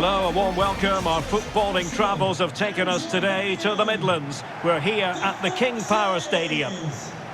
Hello, a warm welcome. Our footballing travels have taken us today to the Midlands. We're here at the King Power Stadium.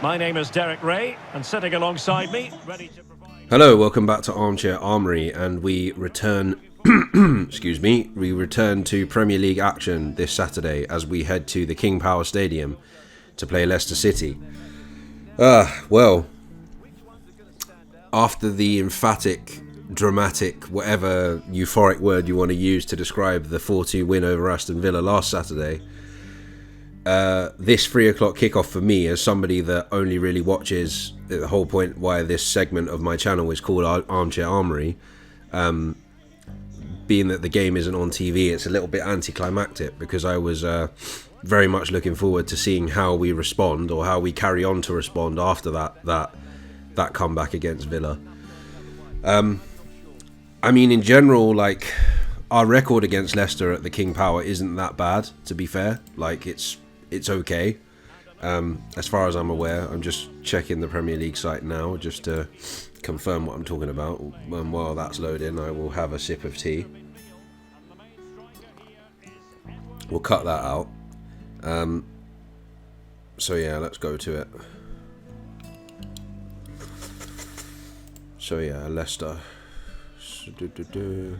My name is Derek Ray, and sitting alongside me, ready to provide... Hello, welcome back to Armchair Armory, and we return, we return to Premier League action this Saturday as we head to the King Power Stadium to play Leicester City. Well, after the emphatic, dramatic, whatever euphoric word you want to use to describe the 4-2 win over Aston Villa last Saturday, this 3 o'clock kickoff for me, as somebody that only really watches, the whole point why this segment of my channel is called Armchair Armory, being that the game isn't on TV, it's a little bit anticlimactic, because I was very much looking forward to seeing how we respond, or how we carry on to respond after that comeback against Villa. I mean, in general, like, our record against Leicester at the King Power isn't that bad, to be fair. Like, it's okay. As far as I'm aware, I'm just checking the Premier League site now just to confirm what I'm talking about. And while that's loading, I will have a sip of tea. We'll cut that out. So yeah, let's go to it. So yeah, Leicester.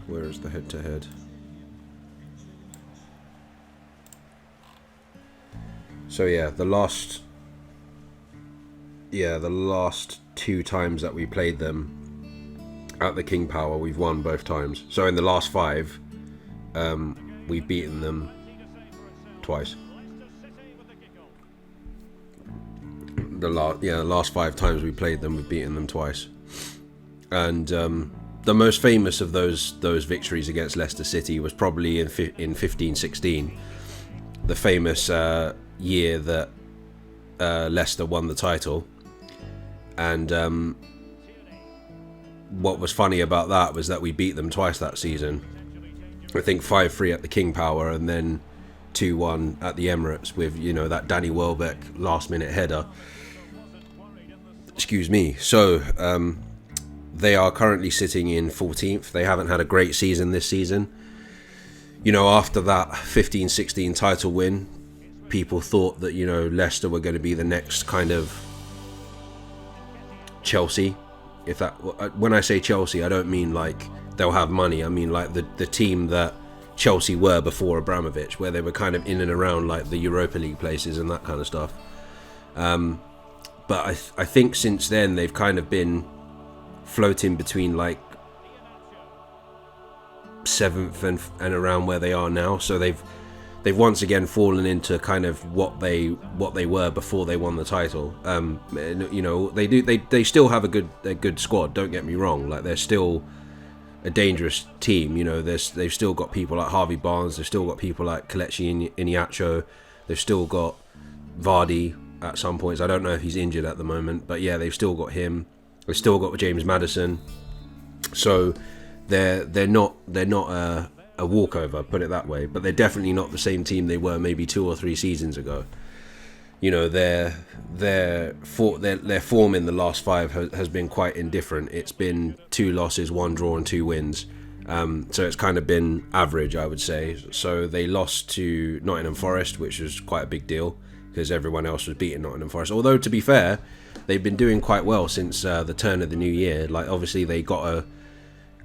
Where is the head-to-head? So yeah, the last two times that we played them at the King Power, we've won both times. So in the last 5, we've beaten them twice. The last 5 times we played them, we've beaten them twice. And the most famous of those victories against Leicester City was probably in 15-16, the famous year that Leicester won the title. And what was funny about that was that we beat them twice that season. I think 5-3 at the King Power, and then 2-1 at the Emirates with, you know, that Danny Welbeck last-minute header. Excuse me. So they are currently sitting in 14th. They haven't had a great season this season. You know, after that 15-16 title win, people thought that, you know, Leicester were going to be the next kind of Chelsea. When I say Chelsea, I don't mean like they'll have money. I mean like the team that Chelsea were before Abramovich, where they were kind of in and around like the Europa League places and that kind of stuff. But I think since then they've kind of been floating between like 7th and around where they are now. So they've once again fallen into kind of what they were before they won the title. You know, they still have a good squad. Don't get me wrong. Like, they're still a dangerous team. You know, they've still got people like Harvey Barnes. They've still got people like Kelechi Iheanacho. They've still got Vardy at some points. I don't know if he's injured at the moment, but yeah, they've still got him. They've still got James Maddison. So they're not a walkover, put it that way, but they're definitely not the same team they were maybe 2 or 3 seasons ago. You know, their form in the last 5 has been quite indifferent. It's been 2 losses, 1 draw and 2 wins. So it's kind of been average, I would say. So they lost to Nottingham Forest, which was quite a big deal because everyone else was beating Nottingham Forest. Although, to be fair, they've been doing quite well since the turn of the new year. Like, obviously they got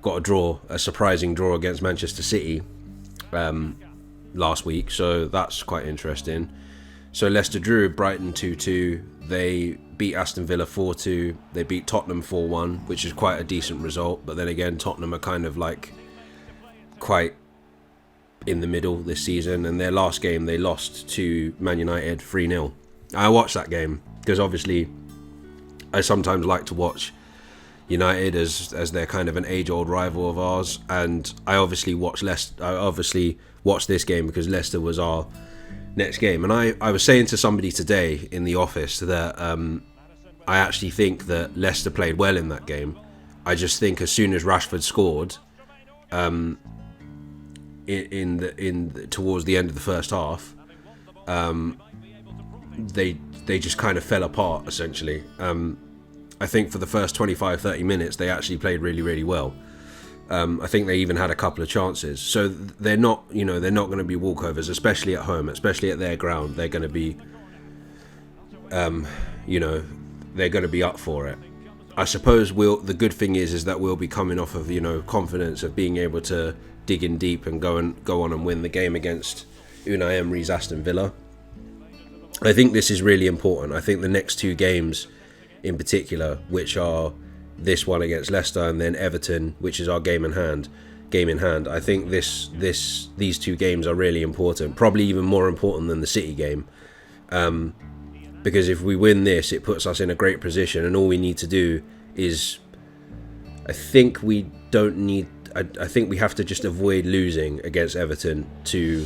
a surprising draw against Manchester City last week, so that's quite interesting. So Leicester drew Brighton 2-2. They beat Aston Villa 4-2. They beat Tottenham 4-1, which is quite a decent result. But then again, Tottenham are kind of like quite in the middle this season. And their last game, they lost to Man United 3-0. I watched that game because obviously I sometimes like to watch United as they're kind of an age-old rival of ours, and I obviously watched this game because Leicester was our next game. And I was saying to somebody today in the office that I actually think that Leicester played well in that game. I just think as soon as Rashford scored, towards the end of the first half, they just kind of fell apart essentially. I think for the first 25-30 minutes they actually played really, really well. I think they even had a couple of chances. So they're not, they're not going to be walkovers, especially at home, especially at their ground. They're going to be, they're going to be up for it. I suppose the good thing is that we'll be coming off of, confidence of being able to dig in deep and go on and win the game against Unai Emery's Aston Villa. I think this is really important. I think the next two games in particular, which are this one against Leicester and then Everton, which is our game in hand. I think these two games are really important, probably even more important than the City game, because if we win this, it puts us in a great position, and all we need to do is, I think we have to just avoid losing against Everton to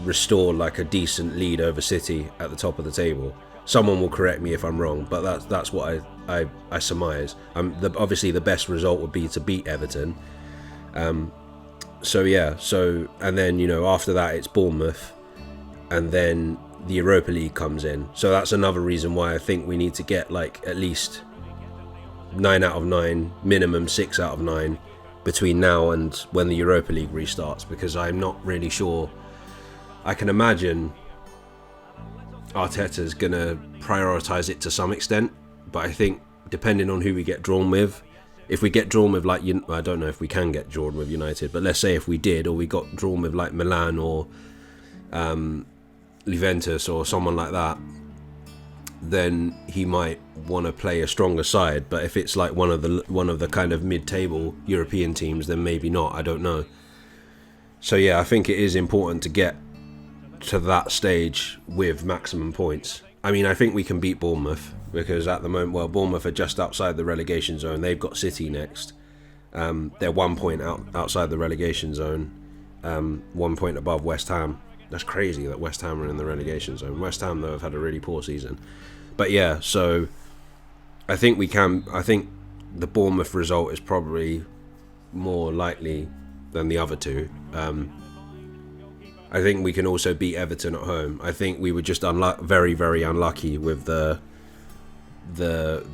restore like a decent lead over City at the top of the table. Someone will correct me if I'm wrong, but that's what I surmise. Obviously the best result would be to beat Everton. And then after that it's Bournemouth, and then the Europa League comes in. So that's another reason why I think we need to get like at least 9 out of 9, minimum 6 out of 9 between now and when the Europa League restarts, because I'm not really sure. I can imagine Arteta's going to prioritise it to some extent, but I think depending on who we get drawn with, if we get drawn with like, I don't know if we can get drawn with United, but let's say if we did, or we got drawn with like Milan or Juventus or someone like that, then he might want to play a stronger side. But if it's like one of the kind of mid-table European teams, then maybe not. I don't know. So yeah, I think it is important to get to that stage with maximum points. I mean, I think we can beat Bournemouth, because at the moment, Bournemouth are just outside the relegation zone. They've got City next. They're 1 point outside the relegation zone, 1 point above West Ham. That's crazy that West Ham are in the relegation zone. West Ham, though, have had a really poor season. But yeah, so I think we can. I think the Bournemouth result is probably more likely than the other two. I think we can also beat Everton at home. I think we were just very, very unlucky with the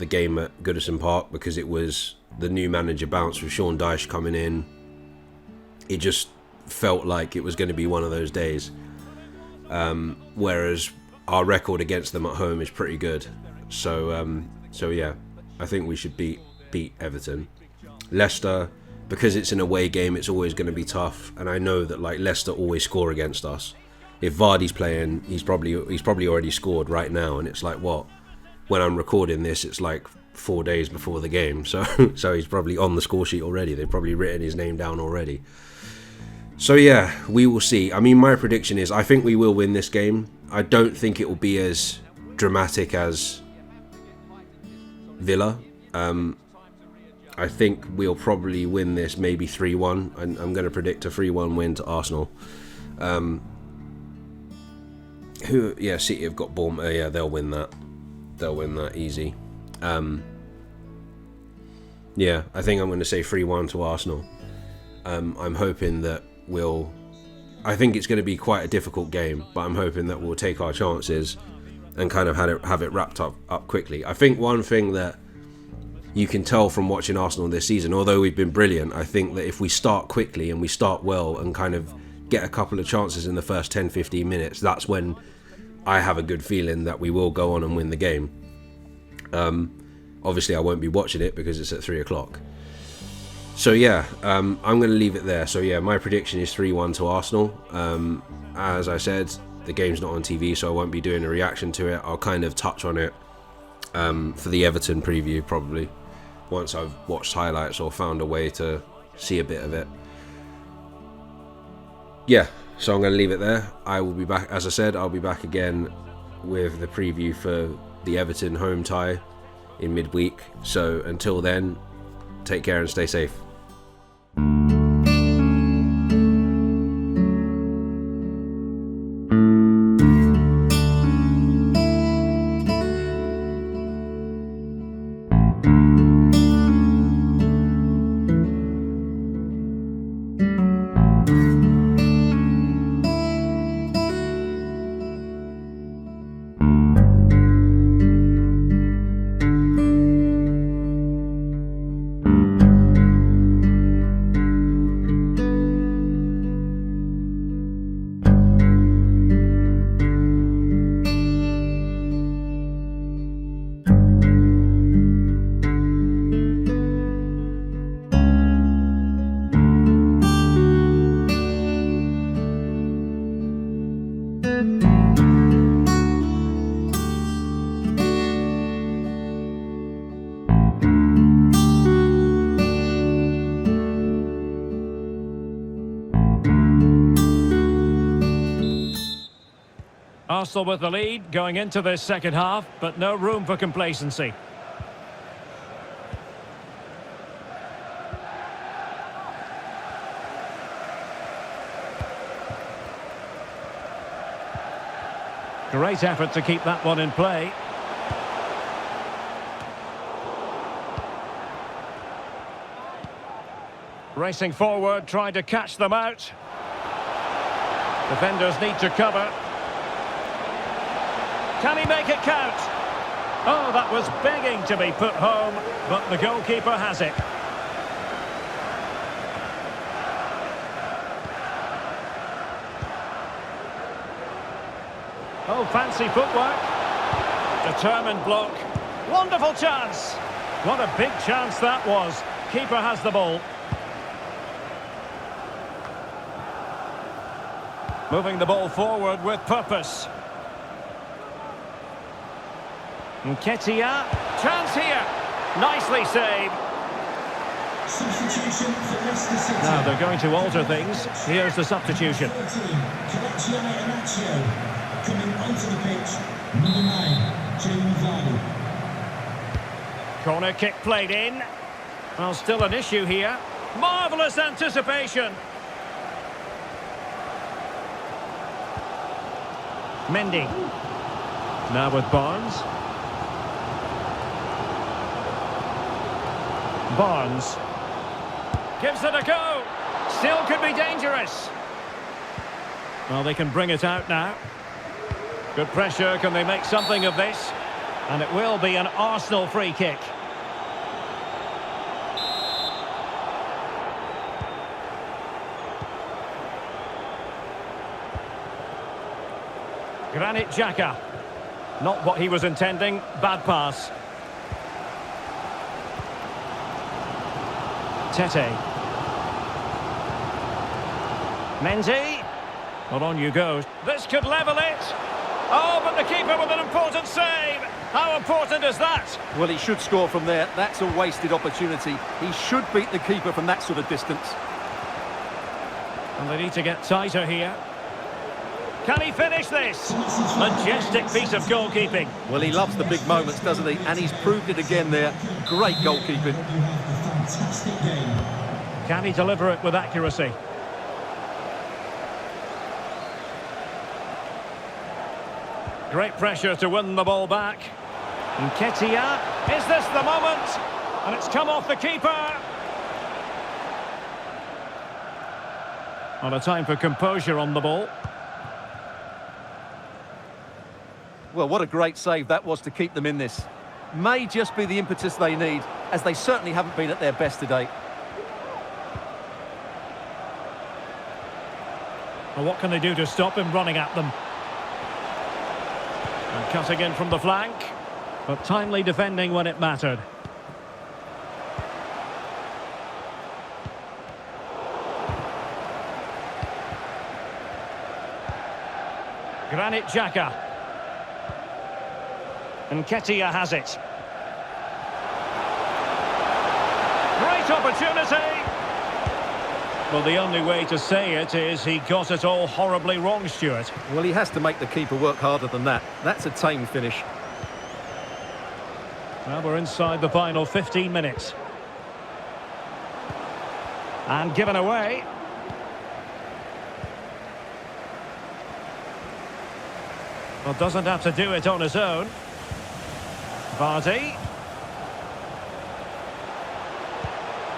game at Goodison Park, because it was the new manager bounce with Sean Dyche coming in. It just felt like it was going to be one of those days. Whereas our record against them at home is pretty good. So yeah, I think we should beat Everton. Leicester, because it's an away game, it's always going to be tough, and I know that like Leicester always score against us. If Vardy's playing, he's probably already scored right now, and it's like, what? When I'm recording this, it's like 4 days before the game, so he's probably on the score sheet already. They've probably written his name down already. So yeah, we will see. I mean, my prediction is I think we will win this game. I don't think it will be as dramatic as Villa. I think we'll probably win this maybe 3-1. I'm going to predict a 3-1 win to Arsenal. City have got Bournemouth. Yeah, they'll win that. They'll win that easy. I think I'm going to say 3-1 to Arsenal. I'm hoping that I think it's going to be quite a difficult game, but I'm hoping that we'll take our chances and kind of have it wrapped up quickly. I think one thing that you can tell from watching Arsenal this season, although we've been brilliant, I think that if we start quickly and we start well and kind of get a couple of chances in the first 10-15 minutes, that's when I have a good feeling that we will go on and win the game. Obviously I won't be watching it because it's at 3:00. So yeah, I'm going to leave it there. So yeah, my prediction is 3-1 to Arsenal. As I said, the game's not on TV, so I won't be doing a reaction to it. I'll kind of touch on it for the Everton preview, probably, once I've watched highlights or found a way to see a bit of it. Yeah, so I'm going to leave it there. I will be back, as I said, I'll be back again with the preview for the Everton home tie in midweek. So until then, take care and stay safe. Arsenal with the lead going into this second half, but no room for complacency. Great effort to keep that one in play. Racing forward, trying to catch them out. Defenders need to cover. Can he make it count? Oh, that was begging to be put home, but the goalkeeper has it. Oh, fancy footwork. Determined block. Wonderful chance. What a big chance that was. Keeper has the ball. Moving the ball forward with purpose. Nketiah. Chance here. Nicely saved. Substitution for Leicester City. Now they're going to alter things. Here's the substitution. Coming onto the pitch, number 9, Jamie. Corner kick played in. Well, still an issue here. Marvellous anticipation. Mendy. Now with Barnes. Barnes. Gives it a go. Still could be dangerous. Well, they can bring it out now. Good pressure. Can they make something of this? And it will be an Arsenal free kick. Granit Xhaka. Not what he was intending. Bad pass. Tete. Mendy. Well, on you go. This could level it. Oh, but the keeper with an important save. How important is that? Well, he should score from there. That's a wasted opportunity. He should beat the keeper from that sort of distance. And they need to get tighter here. Can he finish this? Majestic piece of goalkeeping. Well, he loves the big moments, doesn't he? And he's proved it again there. Great goalkeeping. Can he deliver it with accuracy? Great pressure to win the ball back. Nketiah. Is this the moment? And it's come off the keeper. On a time for composure on the ball. Well, what a great save that was to keep them in this. May just be the impetus they need, as they certainly haven't been at their best today. Well, what can they do to stop him running at them? And cutting in from the flank, but timely defending when it mattered. Granit Xhaka. Nketiah has it. Great opportunity. Well, the only way to say it is he got it all horribly wrong, Stuart. Well, he has to make the keeper work harder than that. That's a tame finish. Well, we're inside the final 15 minutes. And given away. Well, doesn't have to do it on his own. Vardy.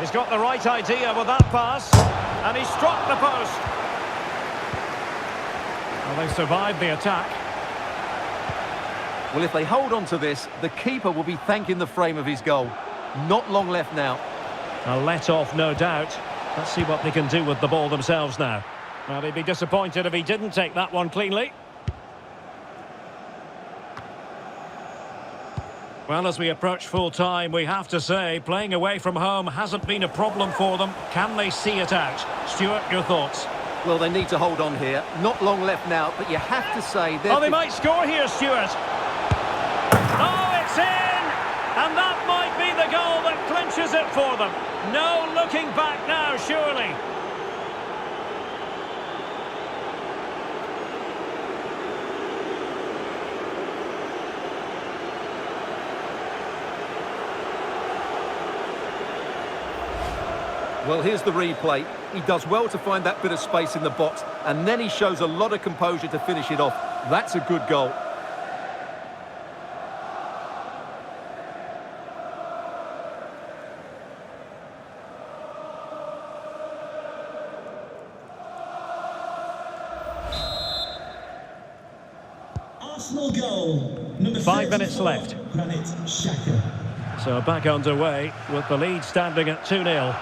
He's got the right idea with that pass. And he struck the post. Well, they survived the attack. Well, if they hold on to this, the keeper will be thanking the frame of his goal. Not long left now. A let-off, no doubt. Let's see what they can do with the ball themselves now. Well, he'd be disappointed if he didn't take that one cleanly. Well, as we approach full-time, we have to say, playing away from home hasn't been a problem for them. Can they see it out? Stuart, your thoughts? Well, they need to hold on here. Not long left now, but you have to say... Oh, they might score here, Stuart. Oh, it's in! And that might be the goal that clinches it for them. No looking back now, surely. Well, here's the replay. He does well to find that bit of space in the box, and then he shows a lot of composure to finish it off. That's a good goal. Arsenal goal. Number 5 minutes 34, left. Granit Xhaka. So back underway with the lead standing at 2-0.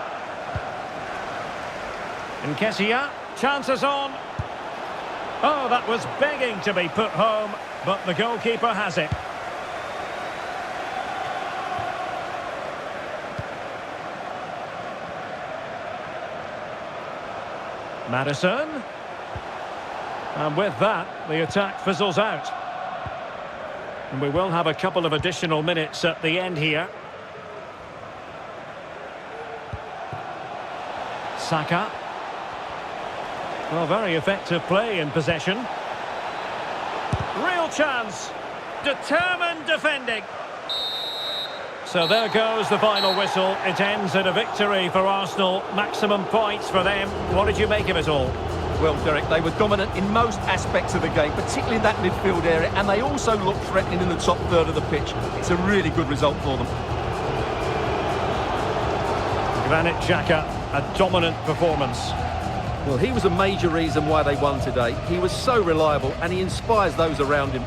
Nketiah, chances on. Oh, that was begging to be put home, but the goalkeeper has it. Maddison. And with that, the attack fizzles out. And we will have a couple of additional minutes at the end here. Saka. Well, very effective play in possession. Real chance. Determined defending. So there goes the final whistle. It ends in a victory for Arsenal. Maximum points for them. What did you make of it all? Well, Derek, they were dominant in most aspects of the game, particularly in that midfield area, and they also looked threatening in the top third of the pitch. It's a really good result for them. Granit Xhaka, a dominant performance. Well, he was a major reason why they won today. He was so reliable, and he inspires those around him.